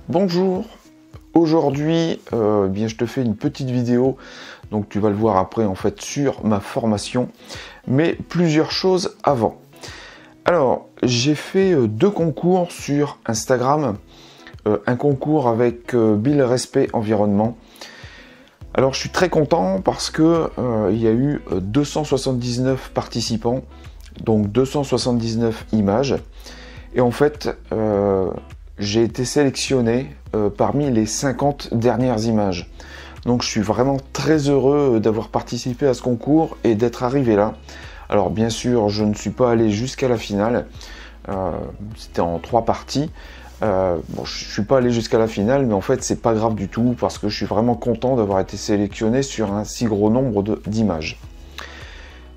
Bonjour, aujourd'hui bien je te fais une petite vidéo, donc tu vas le voir après en fait sur ma formation, mais plusieurs choses avant. Alors j'ai fait deux concours sur Instagram, un concours avec Bill Respect Environnement. Alors je suis très content parce que il y a eu 279 participants, donc 279 images, et en fait j'ai été sélectionné parmi les 50 dernières images. Donc je suis vraiment très heureux d'avoir participé à ce concours et d'être arrivé là. Alors bien sûr, je ne suis pas allé jusqu'à la finale. C'était en 3 parties. Bon, je ne suis pas allé jusqu'à la finale, mais en fait, c'est pas grave du tout parce que je suis vraiment content d'avoir été sélectionné sur un si gros nombre d'images.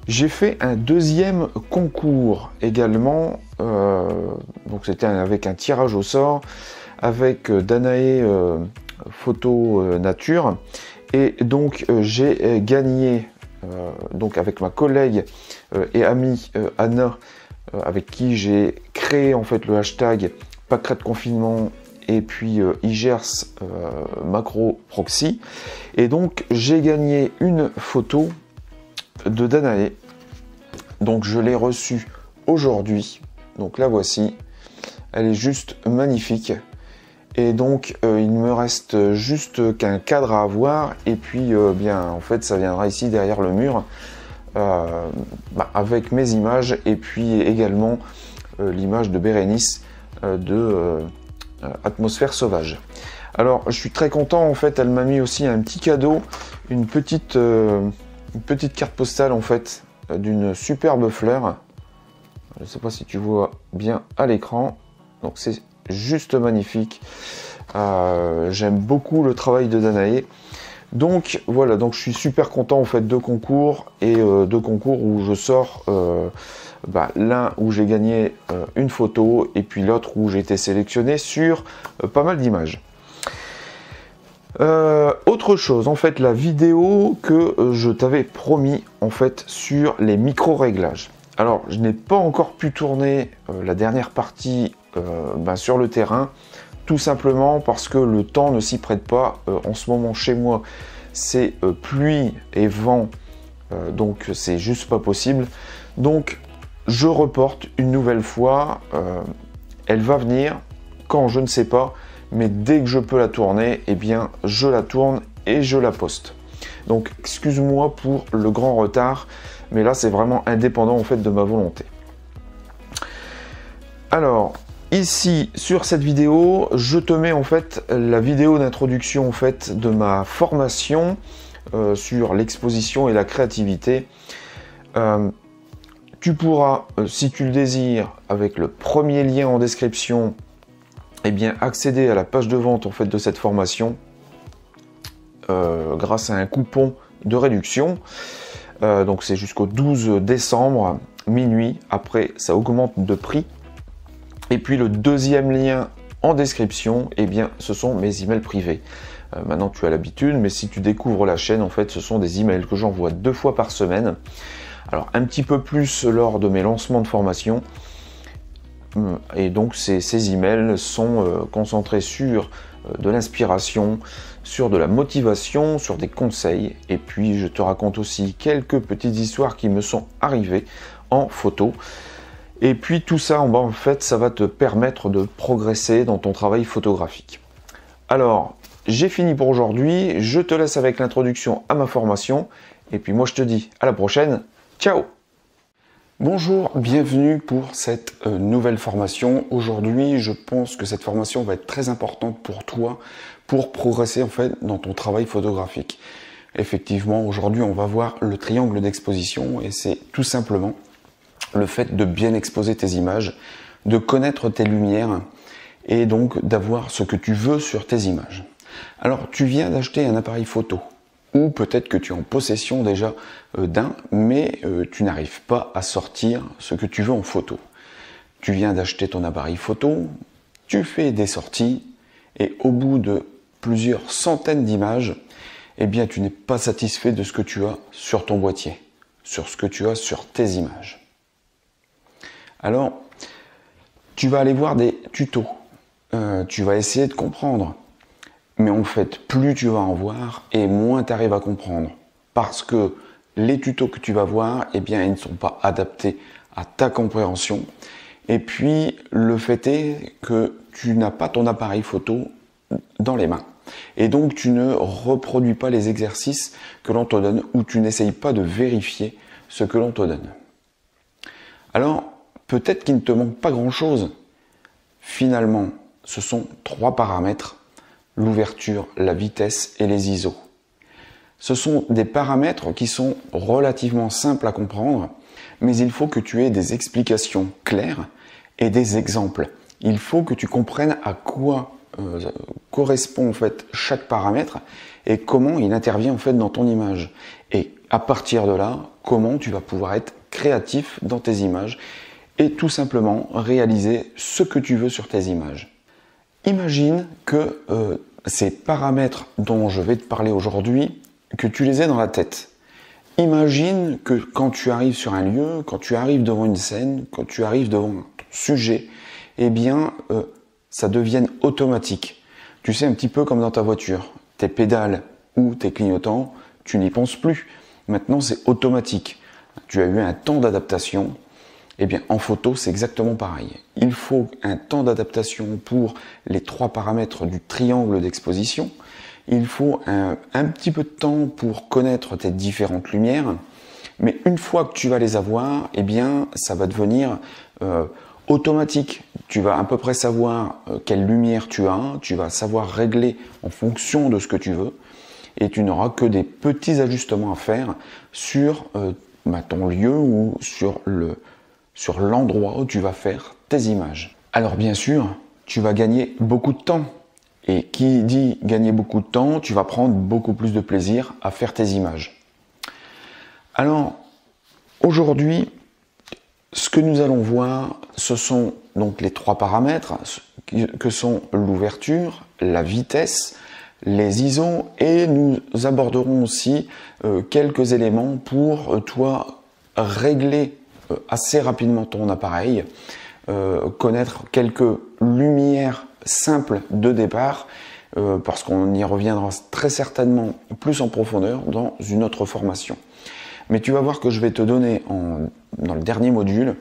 J'ai fait un deuxième concours également, donc c'était avec un tirage au sort avec Danae Photo Nature, et donc j'ai gagné donc avec ma collègue et amie Anna, avec qui j'ai créé en fait le hashtag Pâquerette de confinement et puis IGERS macro proxy, et donc j'ai gagné une photo de Danae. Donc je l'ai reçue aujourd'hui, donc la voici, elle est juste magnifique, et donc il me reste juste qu'un cadre à avoir, et puis bien en fait ça viendra ici derrière le mur avec mes images, et puis également l'image de Bérénice de Atmosphère sauvage. Alors je suis très content, en fait elle m'a mis aussi un petit cadeau, une petite carte postale en fait d'une superbe fleur. Je ne sais pas si tu vois bien à l'écran, donc c'est juste magnifique. J'aime beaucoup le travail de Danae. Donc voilà, donc je suis super content en fait de concours, et deux concours où je sors l'un où j'ai gagné une photo, et puis l'autre où j'ai été sélectionné sur pas mal d'images. Autre chose, en fait, la vidéo que je t'avais promis en fait sur les micro-réglages. Alors, je n'ai pas encore pu tourner la dernière partie sur le terrain, tout simplement parce que le temps ne s'y prête pas. En ce moment, chez moi, c'est pluie et vent, donc c'est juste pas possible. Donc, je reporte une nouvelle fois. Elle va venir quand je ne sais pas. Mais dès que je peux la tourner, eh bien je la tourne et je la poste. Donc excuse-moi pour le grand retard, mais là c'est vraiment indépendant en fait de ma volonté. Alors ici sur cette vidéo, je te mets en fait la vidéo d'introduction en fait de ma formation sur l'exposition et la créativité. Tu pourras, si tu le désires, avec le premier lien en description, eh bien, accéder à la page de vente en fait de cette formation grâce à un coupon de réduction. Donc c'est jusqu'au 12 décembre minuit. Après, ça augmente de prix. Et puis le deuxième lien en description, eh bien, ce sont mes emails privés. Maintenant, tu as l'habitude, mais si tu découvres la chaîne, en fait, ce sont des emails que j'envoie 2 fois par semaine. Alors, un petit peu plus lors de mes lancements de formation. Et donc ces emails sont concentrés sur de l'inspiration, sur de la motivation, sur des conseils, et puis je te raconte aussi quelques petites histoires qui me sont arrivées en photo. Et puis tout ça en bas, en fait, ça va te permettre de progresser dans ton travail photographique. Alors, j'ai fini pour aujourd'hui, je te laisse avec l'introduction à ma formation, et puis moi je te dis à la prochaine, ciao! Bonjour, bienvenue pour cette nouvelle formation. Aujourd'hui, je pense que cette formation va être très importante pour toi pour progresser en fait dans ton travail photographique. Effectivement, aujourd'hui, on va voir le triangle d'exposition, et c'est tout simplement le fait de bien exposer tes images, de connaître tes lumières et donc d'avoir ce que tu veux sur tes images. Alors, tu viens d'acheter un appareil photo, ou peut-être que tu es en possession déjà d'un, mais tu n'arrives pas à sortir ce que tu veux en photo. Tu viens d'acheter ton appareil photo, tu fais des sorties, et au bout de plusieurs centaines d'images, eh bien tu n'es pas satisfait de ce que tu as sur ton boîtier, sur ce que tu as sur tes images. Alors, tu vas aller voir des tutos tu vas essayer de comprendre. Mais en fait, plus tu vas en voir et moins tu arrives à comprendre. Parce que les tutos que tu vas voir, eh bien, ils ne sont pas adaptés à ta compréhension. Et puis, le fait est que tu n'as pas ton appareil photo dans les mains. Et donc, tu ne reproduis pas les exercices que l'on te donne ou tu n'essayes pas de vérifier ce que l'on te donne. Alors, peut-être qu'il ne te manque pas grand-chose. Finalement, ce sont 3 paramètres, l'ouverture, la vitesse et les ISO. Ce sont des paramètres qui sont relativement simples à comprendre, mais il faut que tu aies des explications claires et des exemples. Il faut que tu comprennes à quoi correspond en fait chaque paramètre et comment il intervient en fait dans ton image. Et à partir de là, comment tu vas pouvoir être créatif dans tes images et tout simplement réaliser ce que tu veux sur tes images. Imagine que ces paramètres dont je vais te parler aujourd'hui, que tu les aies dans la tête. Imagine que quand tu arrives sur un lieu, quand tu arrives devant une scène, quand tu arrives devant un sujet, eh bien, ça devienne automatique. Tu sais, un petit peu comme dans ta voiture. Tes pédales ou tes clignotants, tu n'y penses plus. Maintenant, c'est automatique. Tu as eu un temps d'adaptation. Eh bien, en photo, c'est exactement pareil. Il faut un temps d'adaptation pour les 3 paramètres du triangle d'exposition. Il faut un petit peu de temps pour connaître tes différentes lumières. Mais une fois que tu vas les avoir, eh bien, ça va devenir automatique. Tu vas à peu près savoir quelle lumière tu as. Tu vas savoir régler en fonction de ce que tu veux. Et tu n'auras que des petits ajustements à faire sur ton lieu ou sur l'endroit où tu vas faire tes images. Alors bien sûr, tu vas gagner beaucoup de temps. Et qui dit gagner beaucoup de temps, tu vas prendre beaucoup plus de plaisir à faire tes images. Alors, aujourd'hui, ce que nous allons voir, ce sont donc les 3 paramètres, que sont l'ouverture, la vitesse, les ISO, et nous aborderons aussi quelques éléments pour toi régler assez rapidement ton appareil, connaître quelques lumières simples de départ, parce qu'on y reviendra très certainement plus en profondeur dans une autre formation. Mais tu vas voir que je vais te donner dans le dernier module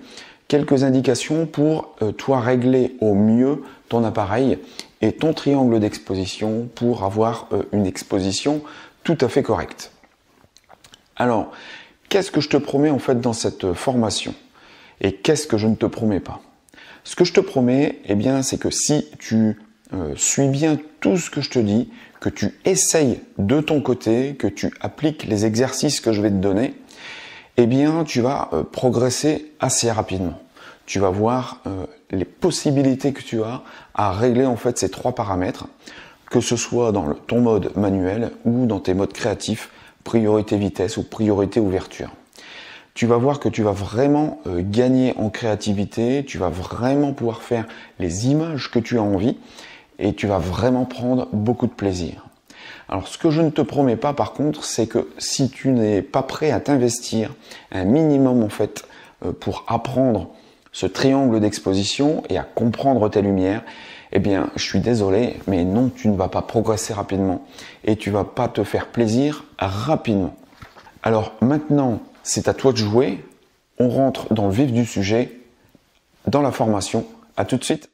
quelques indications pour toi régler au mieux ton appareil et ton triangle d'exposition pour avoir une exposition tout à fait correcte. Alors, qu'est-ce que je te promets en fait dans cette formation et qu'est-ce que je ne te promets pas? Ce que je te promets, eh bien, c'est que si tu suis bien tout ce que je te dis, que tu essayes de ton côté, que tu appliques les exercices que je vais te donner, eh bien, tu vas progresser assez rapidement. Tu vas voir les possibilités que tu as à régler en fait ces 3 paramètres, que ce soit dans ton mode manuel ou dans tes modes créatifs, priorité vitesse ou priorité ouverture. Tu vas voir que tu vas vraiment gagner en créativité, tu vas vraiment pouvoir faire les images que tu as envie et tu vas vraiment prendre beaucoup de plaisir. Alors ce que je ne te promets pas par contre, c'est que si tu n'es pas prêt à t'investir un minimum en fait pour apprendre ce triangle d'exposition et à comprendre tes lumières, eh bien je suis désolé, mais non, tu ne vas pas progresser rapidement et tu ne vas pas te faire plaisir rapidement. Alors maintenant, c'est à toi de jouer. On rentre dans le vif du sujet, dans la formation. À tout de suite.